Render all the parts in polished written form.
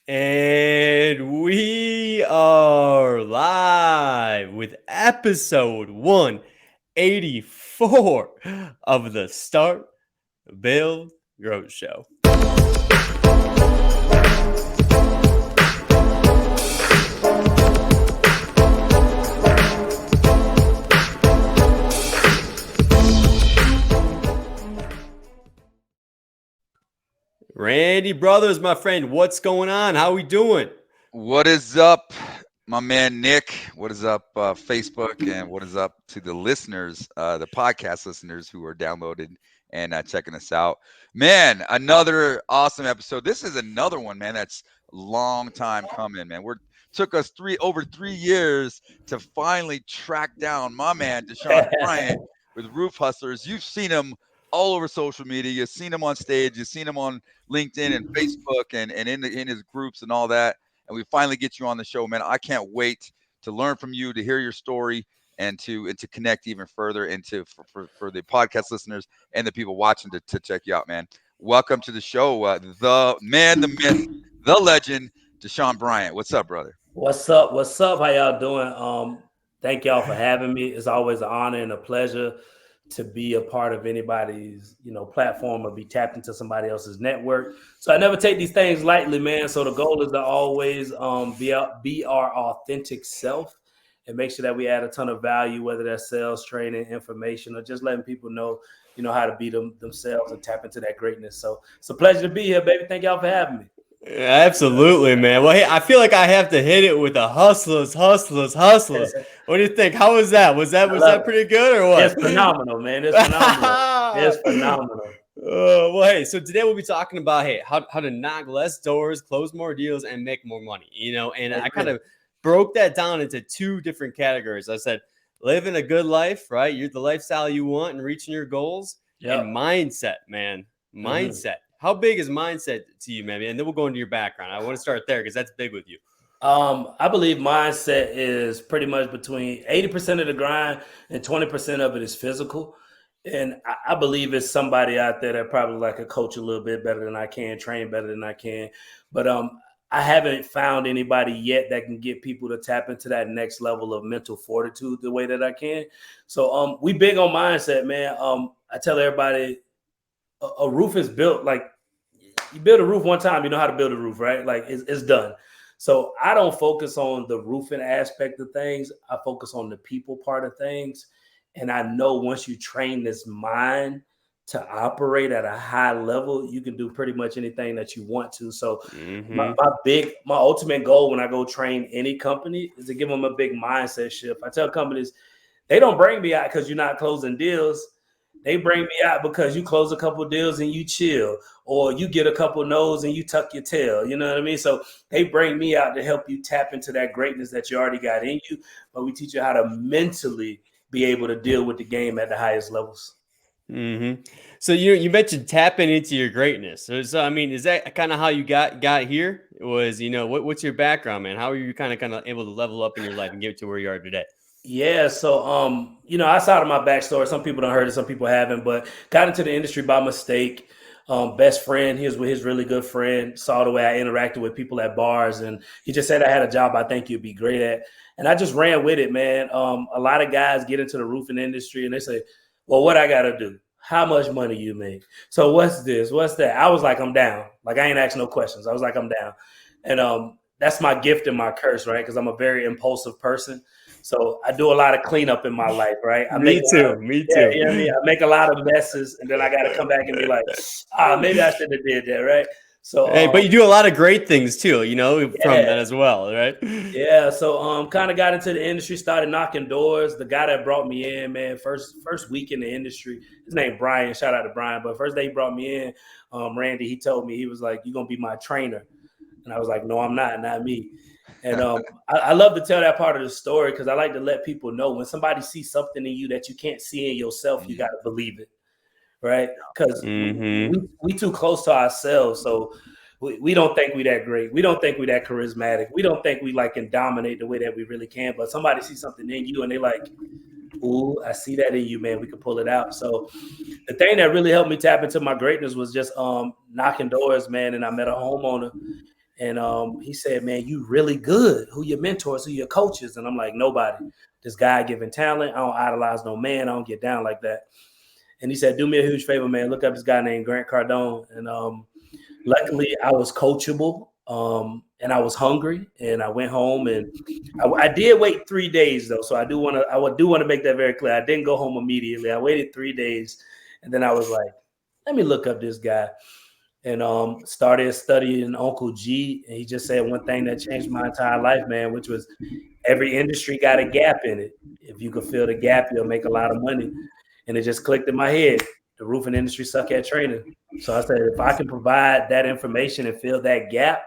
And we are live with episode 184 of the Start, Build, Grow Show. Randy Brothers, my friend, what's going on? How are we doing? What is up, my man Nick? What is up, Facebook? And what is up to the listeners, the podcast listeners who are downloading and checking us out? Man, another awesome episode. This is another one, man. That's a long time coming, man. Took us over 3 years to finally track down my man Dashaun Bryant with Roof Hustlers. You've seen him all over social media. You've seen him on stage. You've seen him on LinkedIn and Facebook and in his groups and all that. And we finally get you on the show, man. I can't wait to learn from you, to hear your story, and to connect even further, and for the podcast listeners and the people watching to check you out, man. Welcome to the show, the man, the myth, the legend, Dashaun Bryant. What's up, brother? What's up? What's up? How y'all doing? Thank y'all for having me. It's always an honor and a pleasure to be a part of anybody's, platform or be tapped into somebody else's network. So I never take these things lightly, man. So the goal is to always be our authentic self and make sure that we add a ton of value, whether that's sales, training, information, or just letting people know, how to be themselves and tap into that greatness. So it's a pleasure to be here, baby. Thank y'all for having me. Absolutely, man. Well, hey, I feel like I have to hit it with the hustlers. What do you think? How was that? Was that pretty good or what? It's phenomenal, man. It's phenomenal. It's phenomenal. Well, hey, so today we'll be talking about how to knock less doors, close more deals, and make more money. And I kind of broke that down into two different categories. I said, living a good life, right? You're the lifestyle you want and reaching your goals, and mindset, man. Mindset. How big is mindset to you, man? And then we'll go into your background. I want to start there because that's big with you. I believe mindset is pretty much between 80% of the grind and 20% of it is physical. And I believe it's somebody out there that probably like a coach a little bit better than I can, train better than I can. But I haven't found anybody yet that can get people to tap into that next level of mental fortitude the way that I can. So we big on mindset, man. I tell everybody, a roof is built like you build a roof one time, you know how to build a roof, right? Like it's done. So I don't focus on the roofing aspect of things. I focus on the people part of things. And I know once you train this mind to operate at a high level, you can do pretty much anything that you want to. So my ultimate goal when I go train any company is to give them a big mindset shift. I tell companies, they don't bring me out because you're not closing deals. They bring me out because you close a couple of deals and you chill, or you get a couple of no's and you tuck your tail. You know what I mean? So they bring me out to help you tap into that greatness that you already got in you. But we teach you how to mentally be able to deal with the game at the highest levels. So you mentioned tapping into your greatness. So I mean, is that kind of how you got here? Was what's your background, man? How are you kind of able to level up in your life and get to where you are today? Yeah, so outside of my backstory, some people don't heard it, some people haven't, but got into the industry by mistake. Best friend, he was with his really good friend, saw the way I interacted with people at bars, and he just said I had a job I think you'd be great at. And I just ran with it, man. A lot of guys get into the roofing industry and they say, well, what I got to do? How much money you make? So what's this? What's that? I was like, I'm down. Like, I ain't asking no questions. I was like, I'm down. And that's my gift and my curse, right? Because I'm a very impulsive person. So I do a lot of cleanup in my life, right? Me too. Yeah, I make a lot of messes, and then I got to come back and be like, maybe I should have did that, right? So, hey, but you do a lot of great things too, from that as well, right? Yeah. So, kind of got into the industry, started knocking doors. The guy that brought me in, man, first week in the industry, his name Brian. Shout out to Brian. But first day he brought me in, Randy, he told me, he was like, "You're gonna be my trainer," and I was like, "No, I'm not me." And I love to tell that part of the story because I like to let people know when somebody sees something in you that you can't see in yourself, you got to believe it, right? Because we too close to ourselves, so we don't think we that great. We don't think we that charismatic. We don't think we can dominate the way that we really can. But somebody sees something in you and they like, ooh, I see that in you, man. We can pull it out. So the thing that really helped me tap into my greatness was just knocking doors, man. And I met a homeowner. And he said, man, you really good. Who your mentors, who your coaches? And I'm like, nobody. This guy giving talent. I don't idolize no man. I don't get down like that. And he said, do me a huge favor, man. Look up this guy named Grant Cardone. And luckily, I was coachable and I was hungry. And I went home and I did wait 3 days, though. So I do want to make that very clear. I didn't go home immediately. I waited 3 days. And then I was like, let me look up this guy. And started studying Uncle G. And he just said one thing that changed my entire life, man, which was every industry got a gap in it. If you could fill the gap, you'll make a lot of money. And it just clicked in my head. The roofing industry suck at training. So I said, if I can provide that information and fill that gap,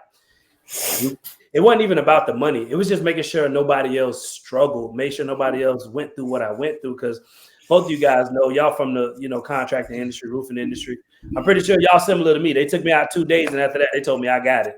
it wasn't even about the money. It was just making sure nobody else struggled, make sure nobody else went through what I went through. Because both of you guys know, y'all from the contracting industry, roofing industry. I'm pretty sure y'all similar to me. They took me out 2 days, and after that, they told me I got it.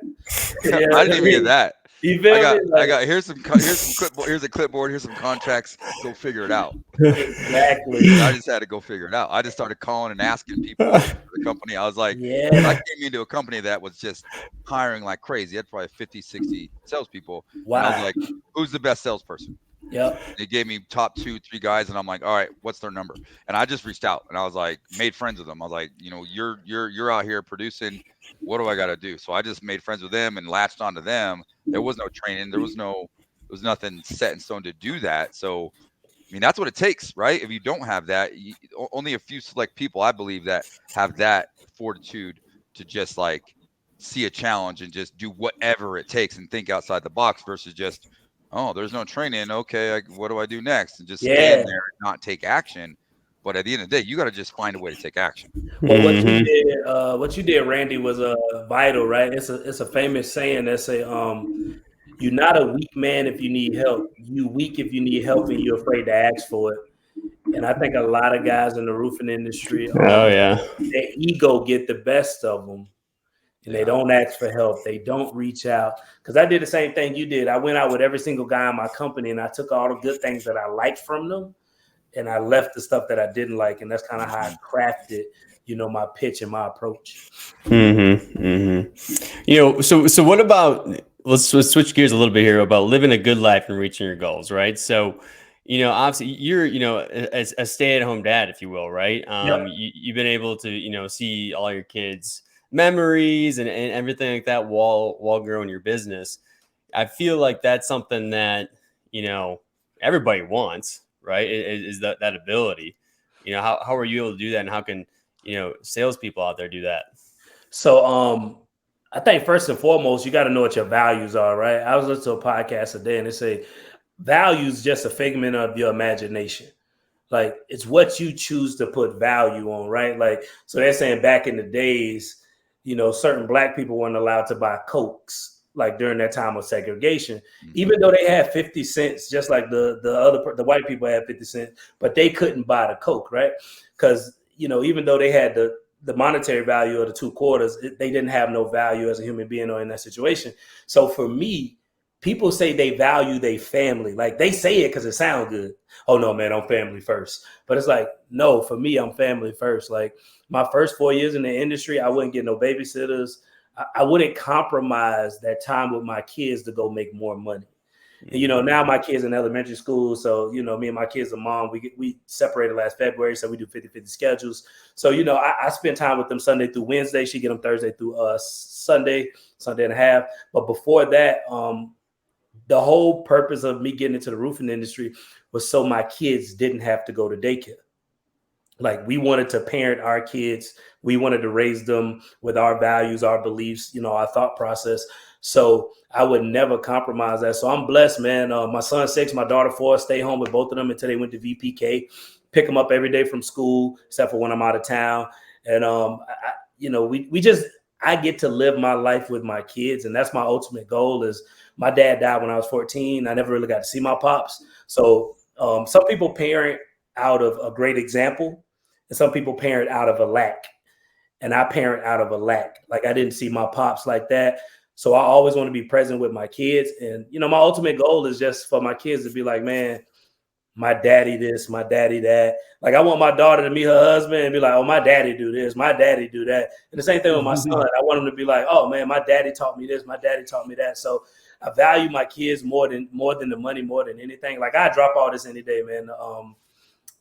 Yeah, I didn't even get that. You feel me? I got here's clipboard, here's a clipboard, here's some contracts. Go figure it out. Exactly. I just had to go figure it out. I just started calling and asking people for the company. I was like, I came into a company that was just hiring like crazy. It had probably 50, 60 salespeople. Wow. And I was like, who's the best salesperson? Yep. They gave me top 2, 3 guys, and I'm like, all right, what's their number? And I just reached out and I was like, made friends with them. I was like, you're out here producing. What do I got to do? So I just made friends with them and latched onto them. There was no training. There was nothing set in stone to do that. So, I mean, that's what it takes, right? If you don't have that, only a few select people, I believe, that have that fortitude to just like see a challenge and just do whatever it takes and think outside the box versus just, oh, there's no training. Okay, what do I do next? And just stand there and not take action. But at the end of the day, you got to just find a way to take action. Well, what you did, Randy, was vital, right? It's a famous saying that say, you're not a weak man if you need help. You weak if you need help and you're afraid to ask for it. And I think a lot of guys in the roofing industry, their ego get the best of them. And they don't ask for help. They don't reach out. Because I did the same thing you did. I went out with every single guy in my company and I took all the good things that I liked from them and I left the stuff that I didn't like. And that's kind of how I crafted, my pitch and my approach. So what about, let's switch gears a little bit here about living a good life and reaching your goals, right? So, obviously you're, as a stay-at-home dad, if you will, right? You've been able to, see all your kids' memories and everything like that while growing your business. I feel like that's something that, everybody wants, right? Is that ability. How are you able to do that, and how can, salespeople out there do that? So I think first and foremost, you got to know what your values are, right? I was listening to a podcast today and they say values just a figment of your imagination. Like it's what you choose to put value on, right? Like, so they're saying back in the days, certain black people weren't allowed to buy Cokes, like during that time of segregation, even though they had 50 cents, just like the white people had 50 cents, but they couldn't buy the Coke, right? Because, even though they had the monetary value of the 2 quarters, they didn't have no value as a human being or in that situation. So for me, people say they value their family. Like they say it because it sounds good. Oh no, man, I'm family first. But it's like, no, for me, I'm family first. Like my first 4 years in the industry, I wouldn't get no babysitters. I wouldn't compromise that time with my kids to go make more money. And, now my kids in elementary school. So, me and my kids' mom, we separated last February. So we do 50-50 schedules. So, I spend time with them Sunday through Wednesday. She get them Thursday through Sunday and a half. But before that, the whole purpose of me getting into the roofing industry was so my kids didn't have to go to daycare. Like we wanted to parent our kids. We wanted to raise them with our values, our beliefs, our thought process. So I would never compromise that. So I'm blessed, man. My son's 6, my daughter 4, stay home with both of them until they went to VPK, pick them up every day from school, except for when I'm out of town. And, I get to live my life with my kids. And that's my ultimate goal. Is my dad died when I was 14. I never really got to see my pops. So some people parent out of a great example and some people parent out of a lack. And I parent out of a lack. Like I didn't see my pops like that. So I always want to be present with my kids. And, my ultimate goal is just for my kids to be like, man, my daddy this, my daddy that. Like I want my daughter to meet her husband and be like, oh, my daddy do this, my daddy do that. And the same thing with my son. I want him to be like, oh man, my daddy taught me this, my daddy taught me that. So I value my kids more than the money, more than anything. Like I drop all this any day, man.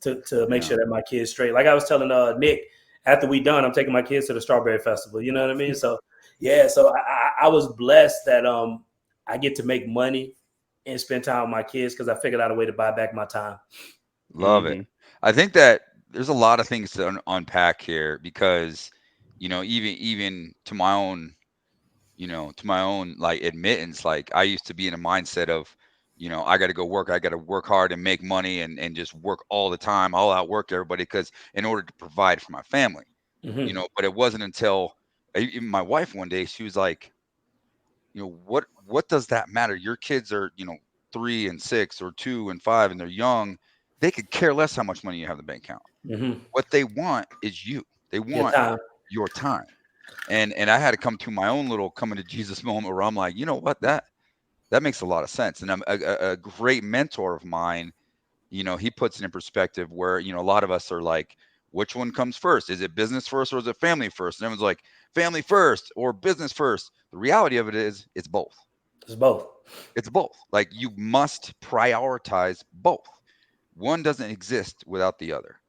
To make sure that my kids straight. Like I was telling Nick, after we done, I'm taking my kids to the Strawberry Festival. You know what I mean? So yeah, so I was blessed that I get to make money and spend time with my kids because I figured out a way to buy back my time. Love it. I think that there's a lot of things to unpack here because, even to my own, to my own like admittance, like I used to be in a mindset of, I got to go work, I got to work hard and make money and just work all the time. I'll outwork everybody because in order to provide for my family, but it wasn't until even my wife one day, she was like, what does that matter? Your kids are, 3 and 6 or 2 and 5, and they're young. They could care less how much money you have in the bank account. What they want is you. They Your want time. your time. And I had to come to my own little coming to Jesus moment where I'm like, you know what, that makes a lot of sense. And I'm a great mentor of mine. He puts it in perspective where, a lot of us are like, which one comes first? Is it business first or is it family first? And everyone's like, family first or business first. The reality of it is it's both. It's both. It's both. Like you must prioritize both. One doesn't exist without the other,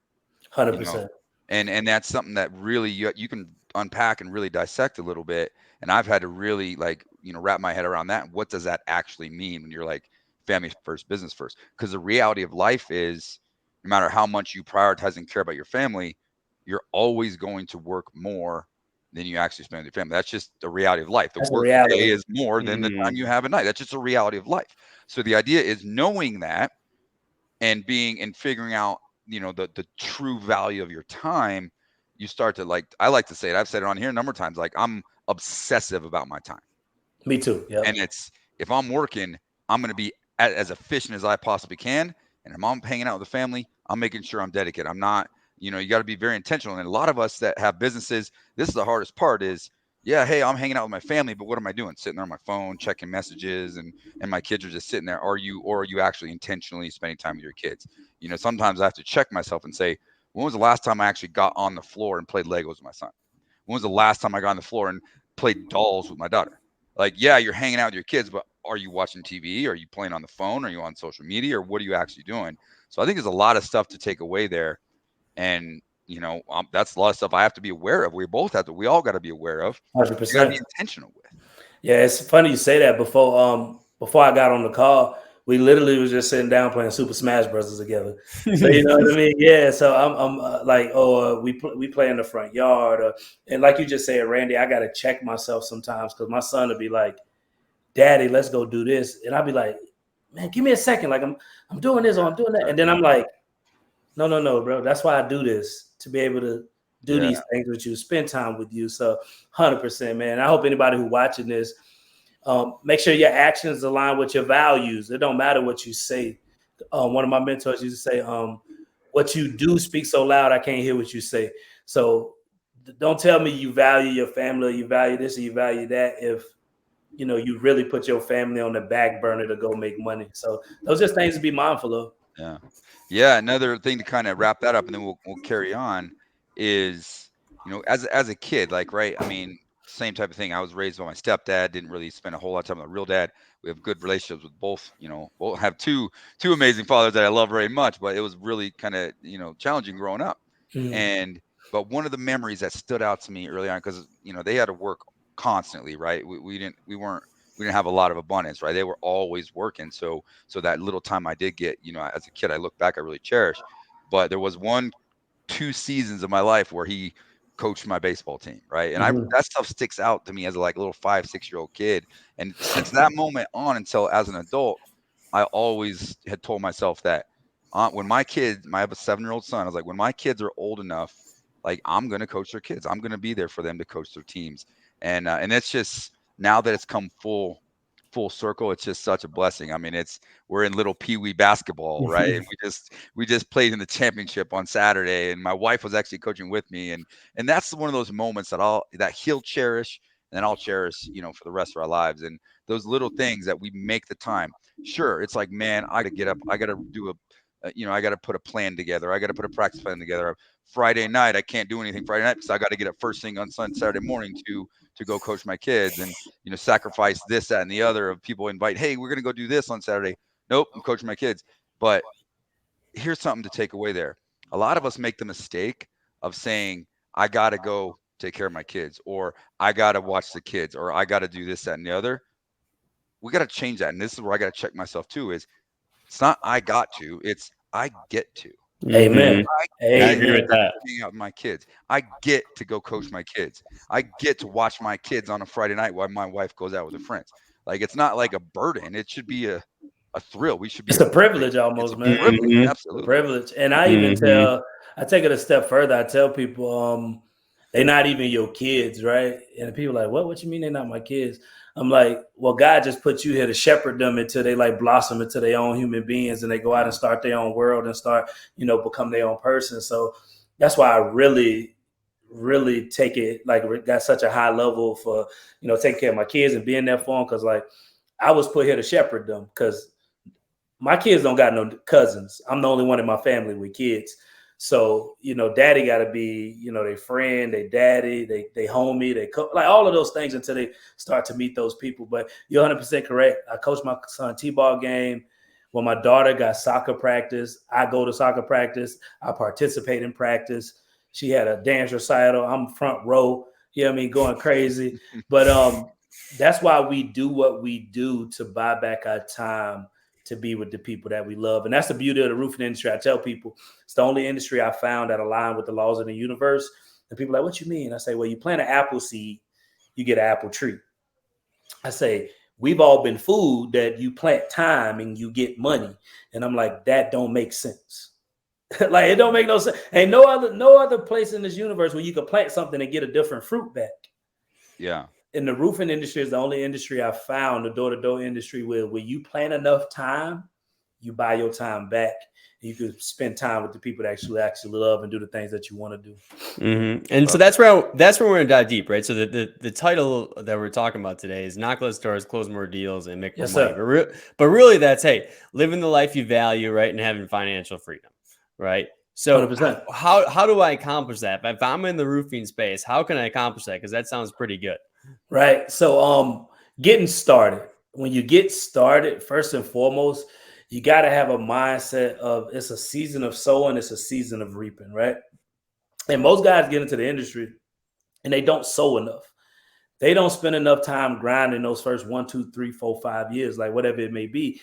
you know. 100%. And that's something that really you can unpack and really dissect a little bit. And I've had to really like, wrap my head around that. What does that actually mean when you're like family first, business first? Because the reality of life is no matter how much you prioritize and care about your family, you're always going to work more than you actually spend with your family. That's just the reality of life. The That's a work day reality. is more than the time you have at night. That's just a reality of life. So the idea is knowing that and being and figuring out, the true value of your time. You start to like, I like to say it, I've said it on here a number of times, like I'm obsessive about my time. Me too. Yeah. And it's, if I'm working, I'm going to be as efficient as I possibly can. And if I'm hanging out with the family, I'm making sure I'm dedicated. I'm not, you got to be very intentional. And a lot of us that have businesses, this is the hardest part is, yeah, hey, I'm hanging out with my family, but what am I doing? Sitting there on my phone, checking messages, and my kids are just sitting there. Are you actually intentionally spending time with your kids? Sometimes I have to check myself and say, when was the last time I actually got on the floor and played Legos with my son? When was the last time I got on the floor and played dolls with my daughter? Like, yeah, you're hanging out with your kids, but are you watching TV? Are you playing on the phone? Are you on social media? Or what are you actually doing? So I think there's a lot of stuff to take away there. And, that's a lot of stuff I have to be aware of. We all got to be aware of. You got to be 100%. intentional with. Yeah, it's funny you say that. Before I got on the call, we literally was just sitting down playing Super Smash Brothers together. So you know what I mean? Yeah. So I'm like, we play in the front yard, and like you just said, Randy, I got to check myself sometimes because my son will be like, "Daddy, let's go do this," and I'll be like, "Man, give me a second. Like I'm doing this or I'm doing that," and then I'm like, no, bro. That's why I do this to be able to do Yeah. these things with you, spend time with you. So 100%, man. I hope anybody who watching this, make sure your actions align with your values. It don't matter what you say. One of my mentors used to say, what you do speaks so loud, I can't hear what you say. So don't tell me you value your family, or you value this, or you value that if you really put your family on the back burner to go make money. So those are just things to be mindful of. Yeah. Yeah. Another thing to kind of wrap that up and then we'll carry on is, as a kid, like, right. I mean, same type of thing. I was raised by my stepdad, didn't really spend a whole lot of time with my real dad. We have good relationships with both, we'll have two amazing fathers that I love very much, but it was really kind of, challenging growing up. Mhm. And, but one of the memories that stood out to me early on, because, they had to work constantly, right? We didn't have a lot of abundance, right? They were always working. So that little time I did get, as a kid, I look back, I really cherish. But there was 2 seasons of my life where he coached my baseball team, right? And Mhm. that stuff sticks out to me as a like little 5, 6 year old kid. And since that moment on until as an adult, I always had told myself that when my kids, I have a 7 year old son, I was like, when my kids are old enough, like I'm gonna coach their kids. I'm gonna be there for them to coach their teams. And it's just now that it's come full circle, it's just such a blessing. I mean, we're in little pee-wee basketball, right? And we just played in the championship on Saturday, and my wife was actually coaching with me, and that's one of those moments that he'll cherish and I'll cherish, for the rest of our lives. And those little things that we make the time. Sure, it's like, man, I got to get up, I got to do I got to put a plan together. I got to put a practice plan together. Friday night, I can't do anything Friday night because I got to get up first thing on Saturday morning to go coach my kids and, sacrifice this, that, and the other of people invite, hey, we're going to go do this on Saturday. Nope, I'm coaching my kids. But here's something to take away there. A lot of us make the mistake of saying, I got to go take care of my kids, or I got to watch the kids, or I got to do this, that, and the other. We got to change that. And this is where I got to check myself too, is it's not I got to, it's I get to. Amen. I agree with that. Hang out with my kids. I get to go coach my kids. I get to watch my kids on a Friday night while my wife goes out with her friends. Like, it's not like a burden. It should be a thrill. We should be. It's a privilege almost, man. Privilege, absolutely. Privilege. And I even I take it a step further. I tell people, they're not even your kids, right? And people are like, what you mean they're not my kids? I'm like, well, God just put you here to shepherd them until they like blossom into their own human beings and they go out and start their own world and start, become their own person. So that's why I really, really take it, like, got such a high level for, taking care of my kids and being there for them. Cause like I was put here to shepherd them because my kids don't got no cousins. I'm the only one in my family with kids. So, daddy got to be, their friend, their daddy, they homie, they like all of those things until they start to meet those people. But you're 100% correct. I coached my son T-ball game. When my daughter got soccer practice, I go to soccer practice. I participate in practice. She had a dance recital. I'm front row, going crazy. But that's why we do what we do, to buy back our time to be with the people that we love. And that's the beauty of the roofing industry. I tell people it's the only industry I found that align with the laws of the universe. And people are like, what you mean? I say, well, you plant an apple seed, you get an apple tree. I say, we've all been fooled that you plant time and you get money. And I'm like, that don't make sense. Like, it don't make no sense. Ain't no other place in this universe where you can plant something and get a different fruit back. Yeah. In the roofing industry is the only industry I found, the door-to-door industry, where you plant enough time, you buy your time back. You could spend time with the people that actually love and do the things that you want to do. Mm-hmm. And so that's where we're going to dive deep, right? So the title that we're talking about today is Knock Less Doors, Close More Deals, and Make More Money. But really that's, hey, living the life you value, right? And having financial freedom, right? So 100%. How do I accomplish that? If I'm in the roofing space, how can I accomplish that? Because that sounds pretty good. Right. So getting started. When you get started, first and foremost, you got to have a mindset of it's a season of sowing, it's a season of reaping, right? And most guys get into the industry and they don't sow enough. They don't spend enough time grinding those first 1, 2, 3, 4, 5 years, like whatever it may be.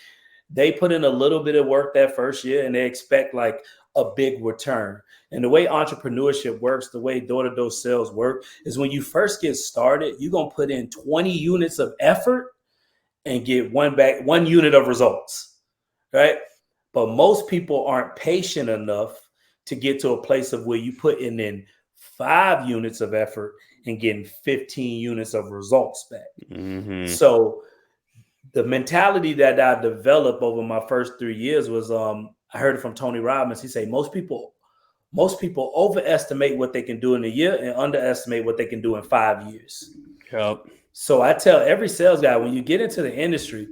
They put in a little bit of work that first year and they expect like a big return. And the way entrepreneurship works, the way door-to-door sales work, is when you first get started, you're going to put in 20 units of effort and get one unit of results, right? But most people aren't patient enough to get to a place of where you put in 5 units of effort and getting 15 units of results back. Mm-hmm. So the mentality that I developed over my first 3 years was, I heard it from Tony Robbins. He said, most people overestimate what they can do in a year and underestimate what they can do in 5 years. Yep. So I tell every sales guy, when you get into the industry,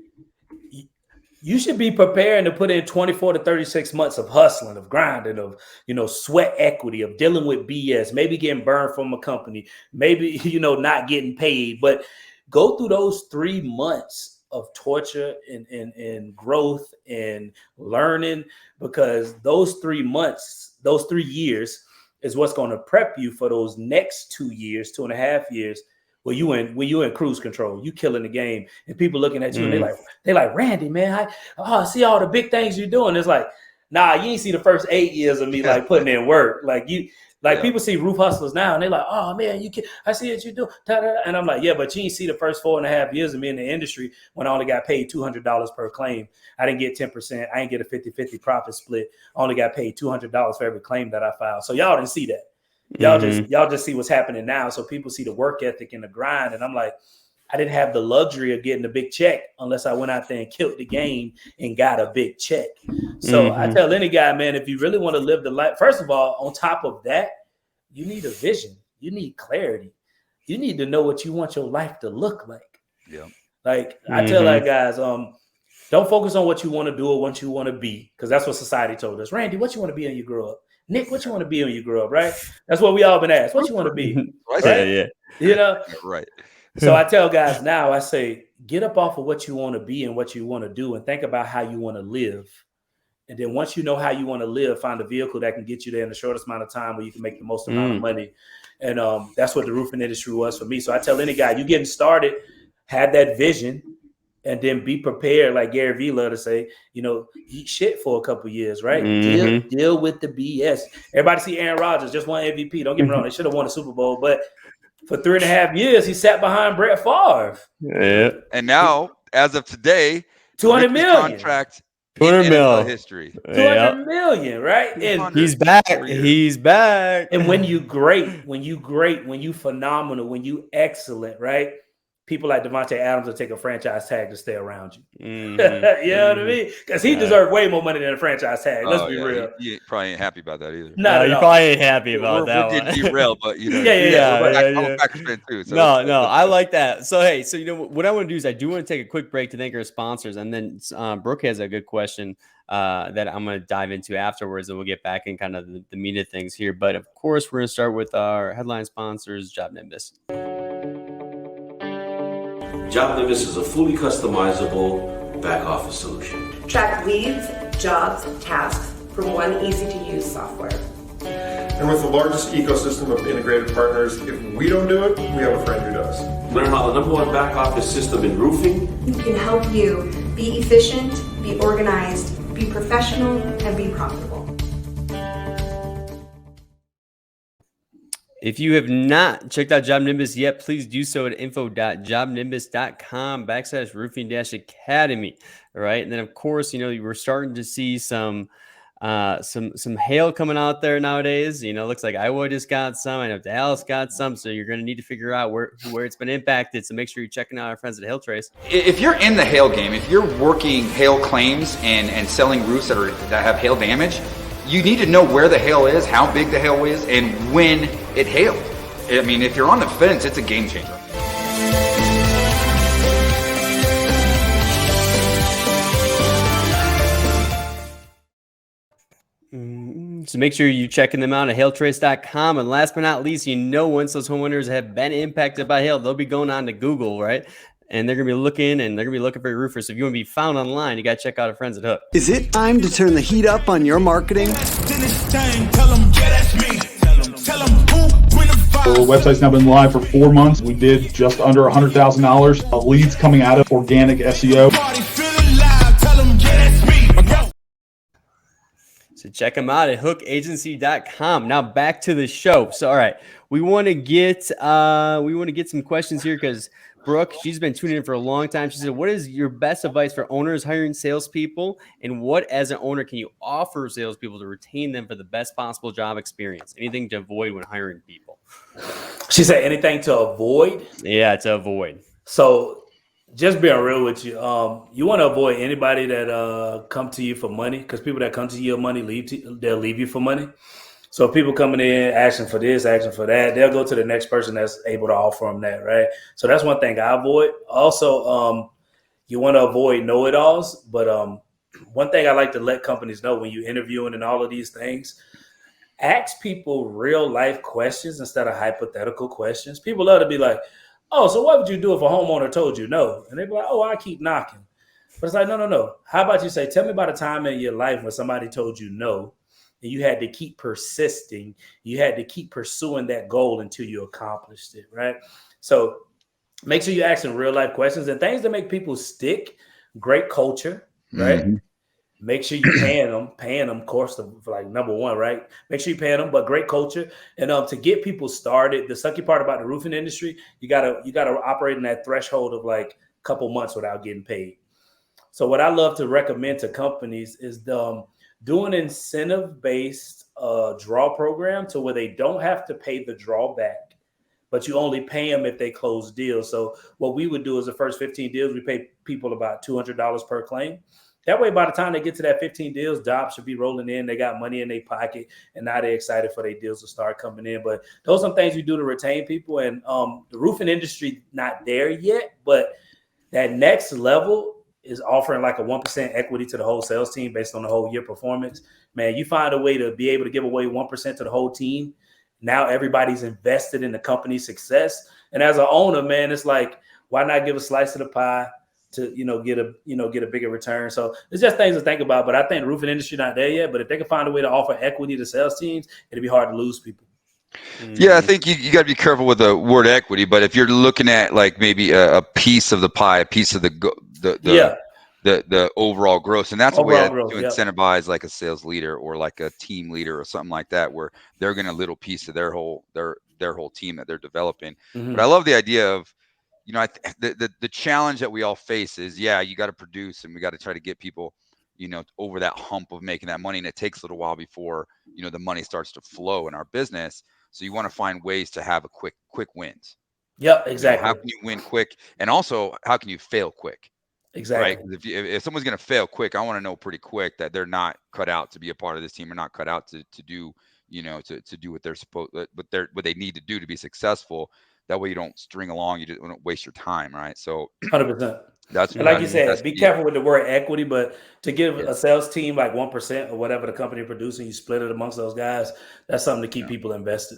you should be preparing to put in 24 to 36 months of hustling, of grinding, of, sweat equity, of dealing with BS, maybe getting burned from a company, maybe, not getting paid, but go through those 3 months of torture and growth and learning, because those 3 months, those 3 years is what's going to prep you for those next 2 years, 2.5 years, where you in cruise control, you killing the game, and people looking at you and they like, Randy, man, I see all the big things you're doing. It's like, nah, you ain't see the first 8 years of me like putting in work. People see roof hustlers now and they're like, oh man, I see what you do. And I'm like, yeah, but you ain't see the first 4.5 years of me in the industry when I only got paid $200 per claim. I didn't get 10%. I didn't get a 50-50 profit split. I only got paid $200 for every claim that I filed. So y'all didn't see that. Y'all just see what's happening now. So people see the work ethic and the grind. And I'm like, I didn't have the luxury of getting a big check unless I went out there and killed the game and got a big check. So I tell any guy, man, if you really want to live the life, first of all, on top of that, you need a vision. You need clarity. You need to know what you want your life to look like. Yeah. Like I tell that guys, Don't focus on what you want to do or what you want to be, because that's what society told us. Randy, what you want to be when you grow up? Nick, what you want to be when you grow up, right? That's what we all been asked. What you want to be, right? Yeah. You know? Right. So I tell guys now, I say, get up off of what you want to be and what you want to do and think about how you want to live. And then once you know how you want to live, find a vehicle that can get you there in the shortest amount of time where you can make the most amount of money. And that's what the roofing industry was for me. So I tell any guy, you getting started, have that vision, and then be prepared, like Gary Vee loved to say, eat shit for a couple years, right? Deal with the BS. Everybody see Aaron Rodgers, just won MVP. Don't get me wrong, they should have won a Super Bowl, but for 3.5 years, he sat behind Brett Favre. Yeah. And now, as of today, $200 million contract. 200 mil history. 200 million, right? And he's back. He's back. And when you phenomenal, when you excellent, right? People like Devontae Adams will take a franchise tag to stay around you. You know what I mean? Because he deserved way more money than a franchise tag. Let's be real. You probably ain't happy about that either. No, you probably ain't happy about that one. We're derailed, but I'm a Packers fan too. So no, I like that. So hey, what I want to do is I do want to take a quick break to thank our sponsors, and then Brooke has a good question that I'm going to dive into afterwards, and we'll get back in kind of the meat of things here. But of course, we're going to start with our headline sponsors, Job Nimbus. Job Nimbus is a fully customizable back office solution. Track leads, jobs, tasks from one easy-to-use software. And with the largest ecosystem of integrated partners, if we don't do it, we have a friend who does. Learn how the #1 back office system in roofing can help you be efficient, be organized, be professional, and be profitable. If you have not checked out Job Nimbus yet, please do so at info.jobnimbus.com/roofing-academy. All right. And then, of course, we're starting to see some hail coming out there nowadays. Looks like Iowa just got some. I know Dallas got some. So you're going to need to figure out where it's been impacted. So make sure you're checking out our friends at Hail Trace. If you're in the hail game, if you're working hail claims and selling roofs that have hail damage, you need to know where the hail is, how big the hail is, and when it hailed. I mean, if you're on the fence, it's a game changer. So make sure you're checking them out at hailtrace.com. And last but not least, once those homeowners have been impacted by hail, they'll be going on to Google, right? And they're going to be looking for your roofers. So if you want to be found online, you got to check out our friends at Hook. Is it time to turn the heat up on your marketing? Our website's now been live for 4 months. We did just under $100,000 of leads coming out of organic SEO. So check them out at hookagency.com. Now back to the show. So, all right, we want to get some questions here because Brooke, she's been tuning in for a long time. She said, what is your best advice for owners hiring salespeople? And what, as an owner, can you offer salespeople to retain them for the best possible job experience? Anything to avoid when hiring people? She said anything to avoid? Yeah, to avoid. So just being real with you, you want to avoid anybody that come to you for money, because people that come to you for money, they'll leave you for money. So people coming in, asking for this, asking for that, they'll go to the next person that's able to offer them that, right? So that's one thing I avoid. Also, you want to avoid know-it-alls. But one thing I like to let companies know when you're interviewing and all of these things, ask people real-life questions instead of hypothetical questions. People love to be like, oh, so what would you do if a homeowner told you no? And they'd be like, oh, I keep knocking. But it's like, no. How about you say, tell me about a time in your life when somebody told you no, and you had to keep persisting. You had to keep pursuing that goal until you accomplished it, right? So make sure you're asking real life questions and things that make people stick. Great culture, right? Mm-hmm. Make sure you're paying them, of course, for like number one, right? Make sure you're paying them, but great culture. And to get people started, the sucky part about the roofing industry, you gotta operate in that threshold of like a couple months without getting paid. So what I love to recommend to companies is do an incentive-based draw program to where they don't have to pay the drawback, but you only pay them if they close deals. So what we would do is the first 15 deals, we pay people about $200 per claim. That way, by the time they get to that 15 deals, jobs should be rolling in. They got money in their pocket, and now they're excited for their deals to start coming in. But those are some things we do to retain people. And the roofing industry, not there yet, but that next level is offering like a 1% equity to the whole sales team based on the whole year performance. Man, you find a way to be able to give away 1% to the whole team. Now everybody's invested in the company's success. And as an owner, man, it's like, why not give a slice of the pie to, get a bigger return? So it's just things to think about. But I think the roofing industry not there yet. But if they can find a way to offer equity to sales teams, it'd be hard to lose people. Yeah, I think you got to be careful with the word equity. But if you're looking at like maybe a piece of the pie, a piece of the overall growth, and that's a way to incentivize like a sales leader or like a team leader or something like that, where they're getting a little piece of their whole team that they're developing. But I love the idea of, the challenge that we all face is, you got to produce, and we got to try to get people, over that hump of making that money, and it takes a little while before the money starts to flow in our business. So you want to find ways to have a quick wins. Yep, exactly. How can you win quick, and also how can you fail quick? Exactly. Right? If someone's going to fail quick, I want to know pretty quick that they're not cut out to be a part of this team, or not cut out to do to do what they're supposed, what they need to do to be successful. That way you don't string along, you don't waste your time, right? So 100%. That's like you said, be careful with the word equity, but to give a sales team like 1% or whatever the company producing, you split it amongst those guys. That's something to keep people invested.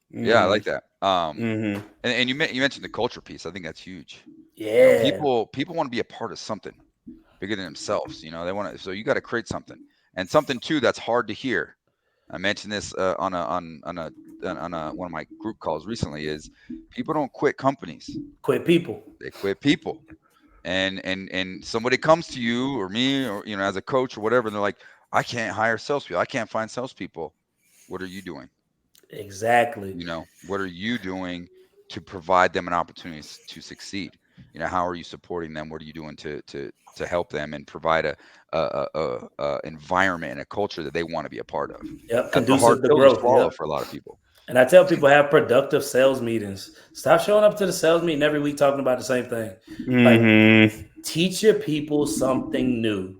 Yeah, I like that. And you mentioned the culture piece. I think that's huge. Yeah, people want to be a part of something bigger than themselves. They want to. So you got to create something, and something too that's hard to hear. I mentioned this on one of my group calls recently. Is people don't quit companies. Quit people. They quit people. And somebody comes to you or me or as a coach or whatever, and they're like, I can't hire salespeople. I can't find salespeople. What are you doing? Exactly. What are you doing to provide them an opportunity to succeed? How are you supporting them? What are you doing to help them and provide a environment and a culture that they want to be a part of? Yep, conducive to growth. For a lot of people. And I tell people, have productive sales meetings. Stop showing up to the sales meeting every week talking about the same thing. Like, teach your people something new.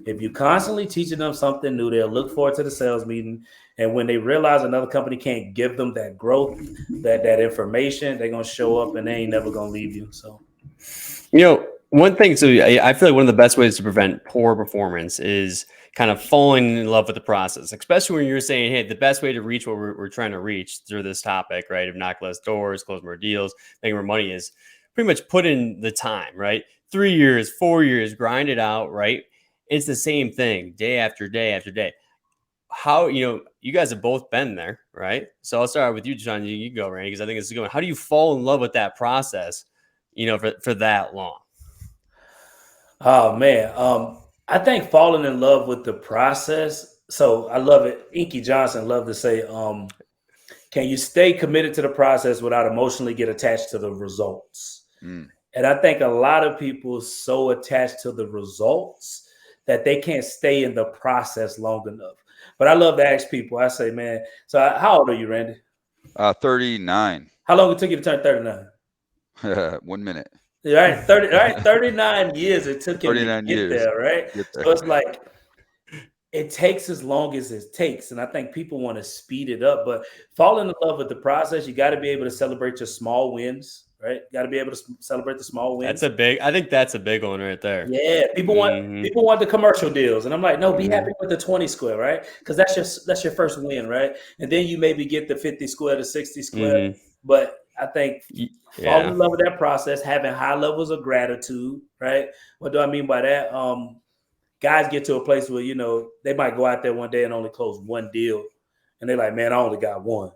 If you're constantly teaching them something new, they'll look forward to the sales meeting. And when they realize another company can't give them that growth, that information, they're going to show up and they ain't never going to leave you. So, one thing, so I feel like one of the best ways to prevent poor performance is kind of falling in love with the process, especially when you're saying, hey, the best way to reach what we're trying to reach through this topic, right, of knock less doors, close more deals, making more money, is pretty much put in the time, right? 3 years, 4 years, grind it out, right? It's the same thing day after day after day. How, you guys have both been there, right? So I'll start with you, John. You go, Randy, because I think it's a good one. How do you fall in love with that process, for that long? Oh, man. I think falling in love with the process. So I love it. Inky Johnson loved to say, can you stay committed to the process without emotionally get attached to the results? And I think a lot of people are so attached to the results that they can't stay in the process long enough. But I love to ask people, I say, man, so how old are you, Randy? 39. How long it took you to turn 39? 1 minute. All right, 39 years it took him to get there, right? So it's like, it takes as long as it takes. And I think people want to speed it up, but falling in love with the process, you got to be able to celebrate your small wins, right? You got to be able to celebrate the small wins. I think that's a big one right there. Yeah. People want the commercial deals. And I'm like, no, be happy with the 20 square, right? Because that's your first win, right? And then you maybe get the 50 square to 60 square. But I think falling in love with that process, having high levels of gratitude, right? What do I mean by that? Guys get to a place where, they might go out there one day and only close one deal. And they're like, man, I only got one.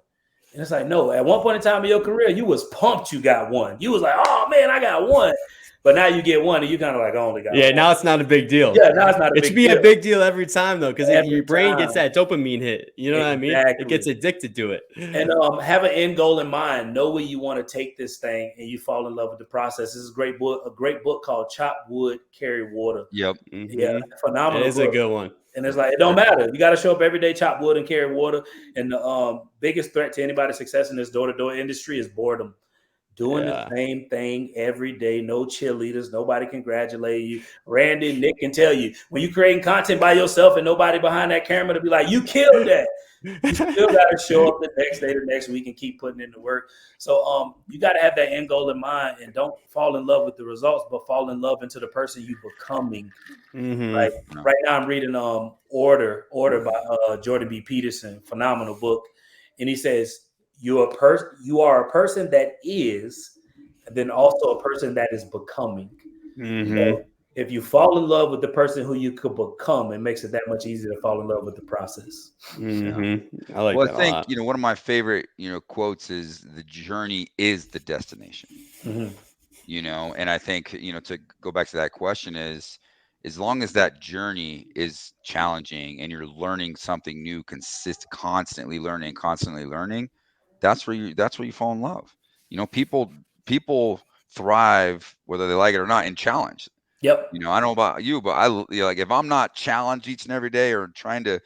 And it's like, no, at one point in time in your career, you was pumped you got one. You was like, oh, man, I got one. But now you get one and you kind of like, I only got one. Yeah, now it's not a big deal. Yeah, now it's not a big deal. It should be a big deal every time, though, because your brain gets that dopamine hit. You know what I mean? It gets addicted to it. And have an end goal in mind. Know where you want to take this thing, and you fall in love with the process. This is a great book called Chop Wood, Carry Water. Yep. Yeah, phenomenal. It is a good one. And it's like, it don't matter. You got to show up every day, chop wood, and carry water. And the biggest threat to anybody's success in this door-to-door industry is boredom. Doing the same thing every day. No cheerleaders. Nobody congratulate you. Randy, Nick can tell you, when you're creating content by yourself and nobody behind that camera to be like, you killed that. You still got to show up the next day, the next week, and keep putting in the work. So you got to have that end goal in mind, and don't fall in love with the results, but fall in love into the person you becoming. Like right now, I'm reading Order by Jordan B. Peterson, phenomenal book, and he says you are a person that is, and then also a person that is becoming. So if you fall in love with the person who you could become, it makes it that much easier to fall in love with the process. I like Well, that I think, a lot. one of my favorite, quotes is the journey is the destination. And I think, to go back to that question is, as long as that journey is challenging and you're learning something new, constantly learning, that's where you fall in love. People thrive whether they like it or not in challenge. Yep. I don't know about you, but like if I'm not challenged each and every day or trying to,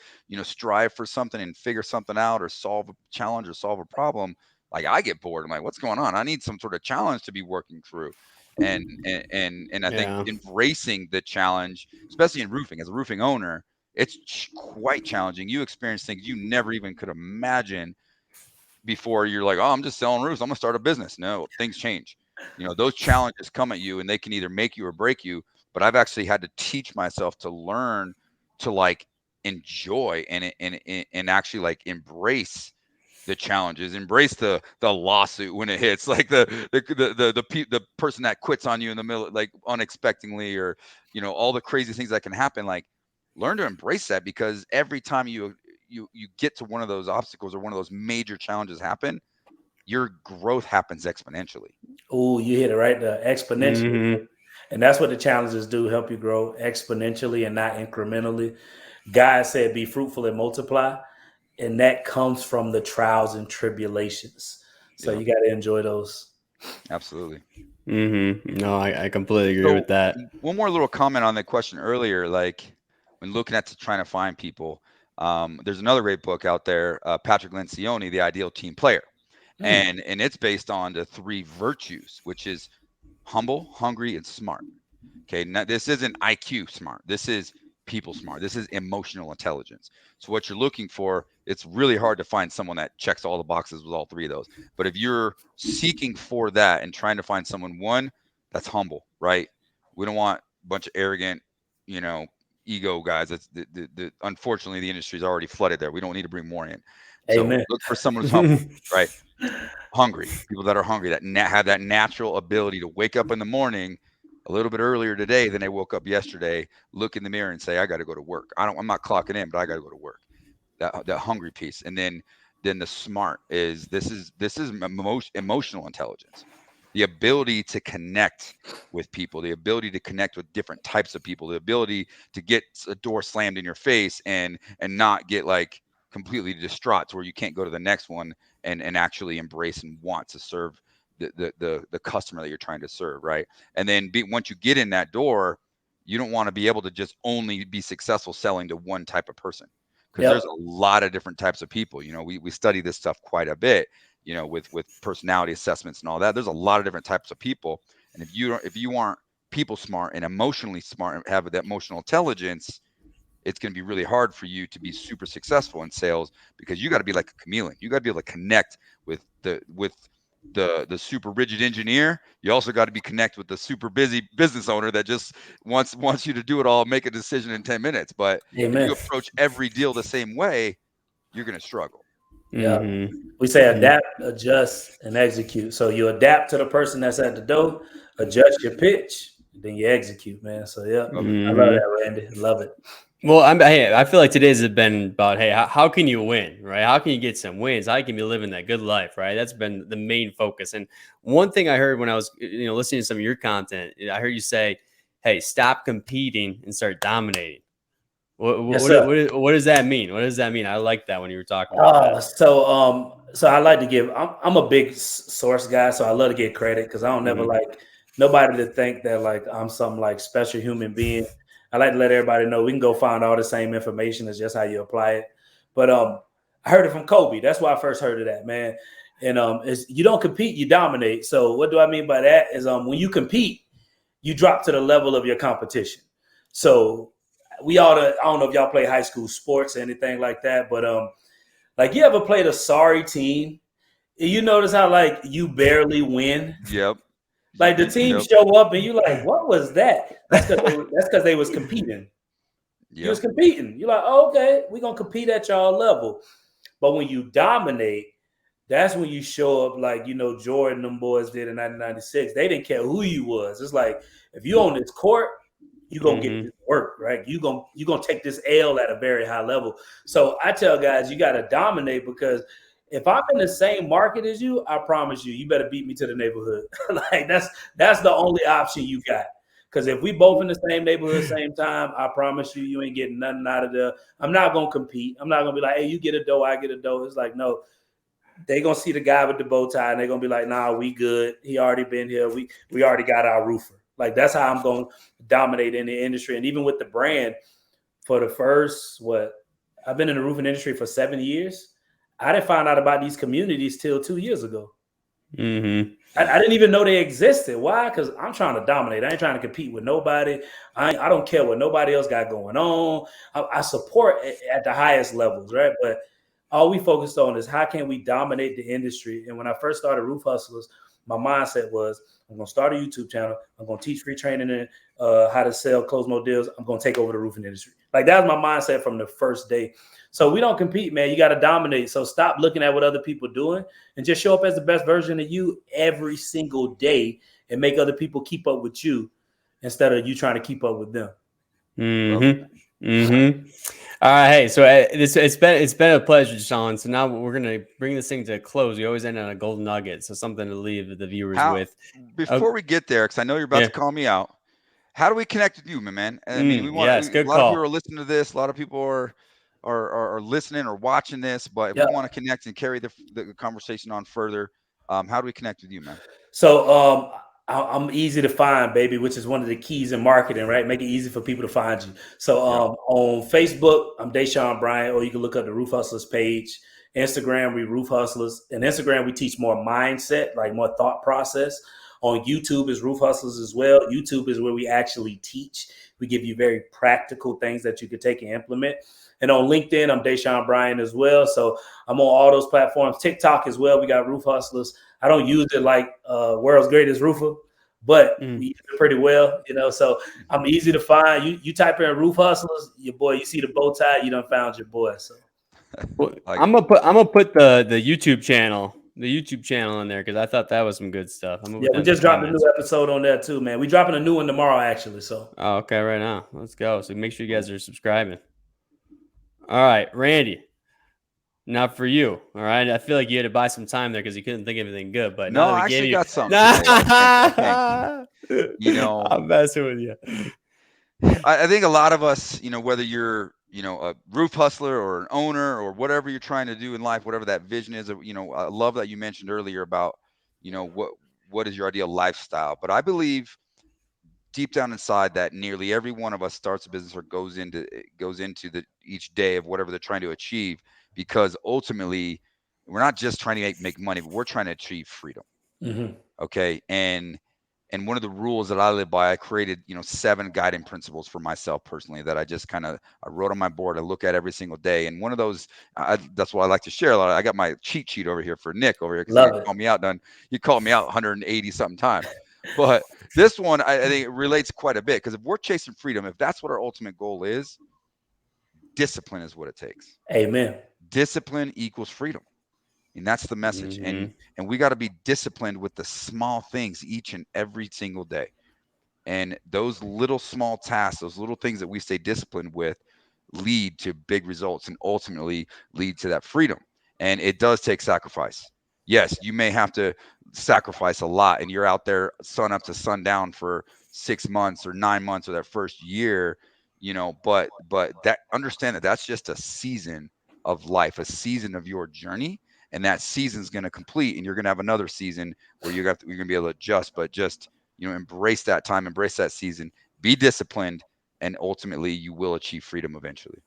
strive for something and figure something out or solve a challenge or solve a problem, like I get bored. I'm like, what's going on? I need some sort of challenge to be working through. And I think embracing the challenge, especially in roofing, as a roofing owner, it's quite challenging. You experience things you never even could imagine before. You're like, oh, I'm just selling roofs, I'm gonna start a business. No, things change. Those challenges come at you and they can either make you or break you. But I've actually had to teach myself to learn to like enjoy and actually like embrace the challenges, embrace the lawsuit when it hits, like the person that quits on you in the middle, like unexpectedly, or all the crazy things that can happen. Like, learn to embrace that, because every time you get to one of those obstacles or one of those major challenges happen, your growth happens exponentially. Oh, you hit it right there, exponentially. And that's what the challenges do, help you grow exponentially and not incrementally. God said, be fruitful and multiply. And that comes from the trials and tribulations. So you got to enjoy those. Absolutely. No, I completely agree with that. One more little comment on the question earlier, like when looking to trying to find people, there's another great book out there, Patrick Lencioni, The Ideal Team Player. And it's based on the 3 virtues, which is humble, hungry, and smart. Okay, now this isn't IQ smart. This is people smart. This is emotional intelligence. So what you're looking for, it's really hard to find someone that checks all the boxes with all 3 of those. But if you're seeking for that and trying to find someone, one, that's humble, right? We don't want a bunch of arrogant, ego guys. That's unfortunately the industry is already flooded there. We don't need to bring more in. So look for someone who's humble, right? Hungry, people that are hungry, that have that natural ability to wake up in the morning a little bit earlier today than they woke up yesterday, look in the mirror and say, I got to go to work. I'm not clocking in, but I got to go to work. That hungry piece. And then the smart is this is emotional intelligence, the ability to connect with people, the ability to connect with different types of people, the ability to get a door slammed in your face and not get like completely distraught to where you can't go to the next one and actually embrace and want to serve the customer that you're trying to serve, right? And then once you get in that door, you don't want to be able to just only be successful selling to one type of person, because there's a lot of different types of people. We study this stuff quite a bit, with personality assessments and all that. There's a lot of different types of people, and if you aren't people smart and emotionally smart and have that emotional intelligence, it's going to be really hard for you to be super successful in sales, because you got to be like a chameleon. You got to be able to connect with the super rigid engineer. You also got to be connect with the super busy business owner that just wants you to do it all, make a decision in 10 minutes. But if you approach every deal the same way, you're going to struggle. Yeah. We say adapt, adjust, and execute. So you adapt to the person that's at the door, adjust your pitch, then you execute, man. So I love that, Randy. Love it. Well, I feel like today's has been about, hey, how can you win, right? How can you get some wins? How can you be living that good life, right? That's been the main focus. And one thing I heard when I was, listening to some of your content, I heard you say, hey, stop competing and start dominating. What does that mean? What does that mean? I like that when you were talking about that. So I like to give. I'm a big source guy, so I love to get credit, because I don't never like nobody to think that like I'm some like special human being. I like to let everybody know we can go find all the same information. It's just how you apply it. But I heard it from Kobe. That's why I first heard of that, man. And it's, you don't compete, you dominate. So what do I mean by that? Is when you compete, you drop to the level of your competition. So I don't know if y'all play high school sports or anything like that, but Like, you ever played a sorry team? And you notice how, like, you barely win? Yep. Like, the team show up and you like, what was that? That's because they was competing. You was competing. You're like, oh, okay, we're going to compete at y'all level. But when you dominate, that's when you show up like, Jordan, them boys did in 1996. They didn't care who you was. It's like, if you on this court, you're going to get this work, right? You're going to take this L at a very high level. So I tell guys, you got to dominate, because if I'm in the same market as you, I promise you better beat me to the neighborhood. Like, that's the only option you got. Because if we both in the same neighborhood, same time, I promise you ain't getting nothing out of there. I'm not going to compete. I'm not going to be like, hey, you get a dough, I get a dough. It's like, no. They going to see the guy with the bow tie, and they're going to be like, nah, we good. He already been here. We already got our roofer. Like, that's how I'm going to dominate in the industry. And even with the brand, for the first, I've been in the roofing industry for 7 years. I didn't find out about these communities till 2 years ago. Mm-hmm. I didn't even know they existed. Why? Because I'm trying to dominate. I ain't trying to compete with nobody. I don't care what nobody else got going on. I support at the highest levels, right? But all we focused on is how can we dominate the industry. And when I first started Roof Hustlers, my mindset was, I'm going to start a YouTube channel. I'm going to teach free training in how to sell, close more deals. I'm going to take over the roofing industry. Like, that was my mindset from the first day. So we don't compete, man. You got to dominate. So stop looking at what other people are doing and just show up as the best version of you every single day and make other people keep up with you instead of you trying to keep up with them. Mm-hmm. Mm-hmm. All right. Hey, so it's been a pleasure, Dashaun. So now we're gonna bring this thing to a close. We always end on a golden nugget, so something to leave the viewers with. Before we get there, because I know you're about to call me out, how do we connect with you, my man? I mean, we want a lot of people are listening to this. A lot of people are listening or watching this, but if we want to connect and carry the conversation on further, how do we connect with you, man? So I'm easy to find, baby, which is one of the keys in marketing, right? Make it easy for people to find you. So on Facebook, I'm Dashaun Bryant, or you can look up the Roof Hustlers page. Instagram, we Roof Hustlers. And Instagram, we teach more mindset, like more thought process. On YouTube is Roof Hustlers as well. YouTube is where we actually teach. We give you very practical things that you can take and implement. And on LinkedIn, I'm Dashaun Bryant as well. So I'm on all those platforms. TikTok as well. We got Roof Hustlers. I don't use it like world's greatest roofer, but we use it pretty well, So I'm easy to find. You type in Roof Hustlers, your boy. You see the bow tie, you done found your boy. So I'm gonna put the YouTube channel. The YouTube channel in there, because I thought that was some good stuff. We just dropped a new episode on there too, man. We dropping a new one tomorrow, actually. So okay, right now, let's go. So make sure you guys are subscribing. All right, Randy. Now for you, all right. I feel like you had to buy some time there because you couldn't think of anything good. But no, I actually got something. Thank you. I'm messing with you. I think a lot of us, whether you're a roof hustler or an owner or whatever you're trying to do in life, whatever that vision is, I love that you mentioned earlier about, what is your ideal lifestyle. But I believe deep down inside that nearly every one of us starts a business or goes into each day of whatever they're trying to achieve, because ultimately we're not just trying to make money, but we're trying to achieve freedom. Mm-hmm. Okay. And one of the rules that I live by, I created, 7 guiding principles for myself personally that I just I wrote on my board. I look at every single day. And one of those, that's what I like to share a lot. I got my cheat sheet over here for Nick over here, because you called me out. You called me out 180 something times. But this one, I think it relates quite a bit, because if we're chasing freedom, if that's what our ultimate goal is, discipline is what it takes. Amen. Discipline equals freedom. And that's the message. Mm-hmm. And we got to be disciplined with the small things each and every single day. And those little small tasks, those little things that we stay disciplined with, lead to big results and ultimately lead to that freedom. And it does take sacrifice. Yes, you may have to sacrifice a lot, and you're out there sun up to sundown for 6 months or 9 months or that first year, but that understand that that's just a season of life, a season of your journey. And that season's going to complete, and you're going to have another season where you're going to be able to adjust, but just, embrace that time, embrace that season, be disciplined, and ultimately you will achieve freedom eventually.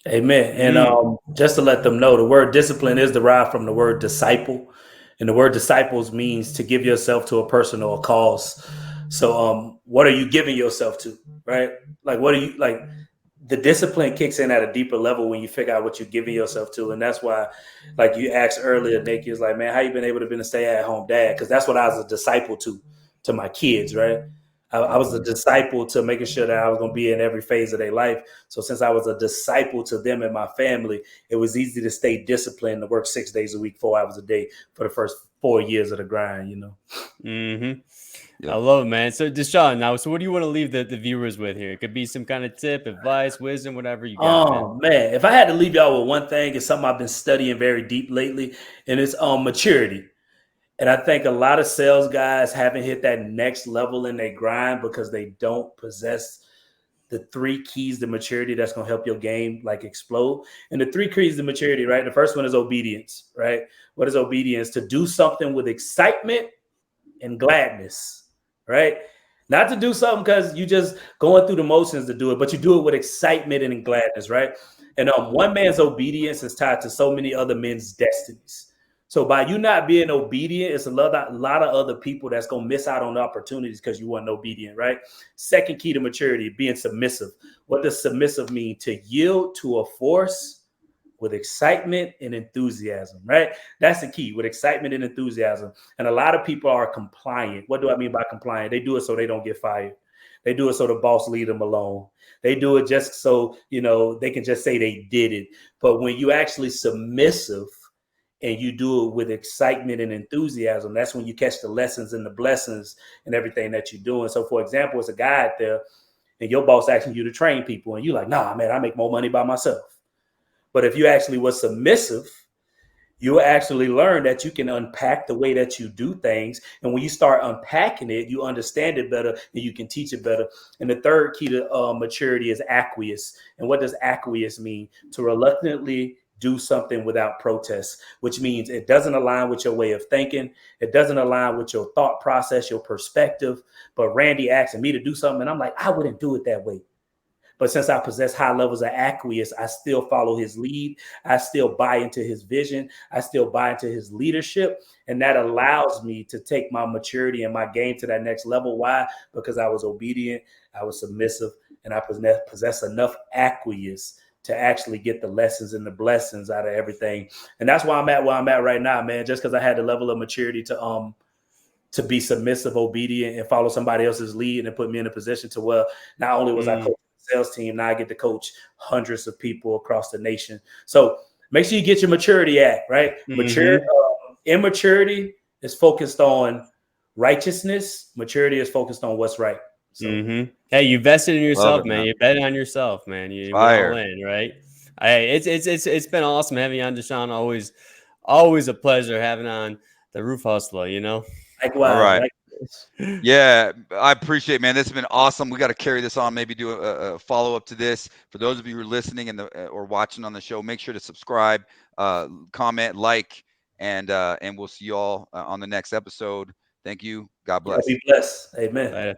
Amen. And just to let them know, the word discipline is derived from the word disciple, and the word disciples means to give yourself to a person or a cause. So what are you giving yourself to, right? Like, what are you like? the discipline kicks in at a deeper level when you figure out what you're giving yourself to. And that's why, like you asked earlier, Nick, you was like, man, how you been able to be a stay-at-home dad? Because that's what I was a disciple to my kids, right? I was a disciple to making sure that I was going to be in every phase of their life. So since I was a disciple to them and my family, it was easy to stay disciplined, to work 6 days a week, 4 hours a day for the first 4 years of the grind, you know? Mm-hmm. Yep. I love it, man. So Dashaun, now, so what do you want to leave the viewers with here? It could be some kind of tip, advice, wisdom, whatever you got. Oh man, if I had to leave y'all with one thing, it's something I've been studying very deep lately, and it's maturity. And I think a lot of sales guys haven't hit that next level in their grind because they don't possess the 3 keys to maturity that's going to help your game like explode. And the 3 keys to maturity, right? The first one is obedience, right? What is obedience? To do something with excitement and gladness, right? Not to do something because you just going through the motions to do it, but you do it with excitement and gladness, right? And one man's obedience is tied to so many other men's destinies. So by you not being obedient, it's a lot of other people that's going to miss out on the opportunities because you weren't obedient, right? Second key to maturity, being submissive. What does submissive mean? To yield to a force with excitement and enthusiasm, right? That's the key, with excitement and enthusiasm. And a lot of people are compliant. What do I mean by compliant? They do it so they don't get fired. They do it so the boss leave them alone. They do it just so, they can just say they did it. But when you actually submissive, and you do it with excitement and enthusiasm, that's when you catch the lessons and the blessings and everything that you're doing. So, for example, it's a guy out there and your boss asking you to train people and you're like, nah, man, I make more money by myself. But if you actually were submissive, you actually learn that you can unpack the way that you do things. And when you start unpacking it, you understand it better and you can teach it better. And the third key to maturity is acquiesce. And what does acquiesce mean? To reluctantly do something without protest, which means it doesn't align with your way of thinking. It doesn't align with your thought process, your perspective. But Randy asking me to do something, and I'm like, I wouldn't do it that way. But since I possess high levels of acquiescence, I still follow his lead. I still buy into his vision. I still buy into his leadership. And that allows me to take my maturity and my game to that next level. Why? Because I was obedient, I was submissive, and I possess enough acquiescence to actually get the lessons and the blessings out of everything. And that's why I'm at where I'm at right now, man, just because I had the level of maturity to be submissive, obedient, and follow somebody else's lead, and put me in a position to where not only was I coaching the sales team, now I get to coach hundreds of people across the nation. So make sure you get your maturity at, right? Immaturity is focused on righteousness. Maturity is focused on what's right. So. Hey, you vested in yourself, man. You bet on yourself, man. You went all in, right? It's been awesome having you on, Dashaun. Always a pleasure having on the Roof Hustler. Likewise. All right. Yeah, I appreciate it, man. This has been awesome. We got to carry this on, maybe do a follow-up to this. For those of you who are listening or watching on the show, make sure to subscribe, comment, like, and we'll see you all on the next episode. Thank you. God bless. Be blessed. Amen.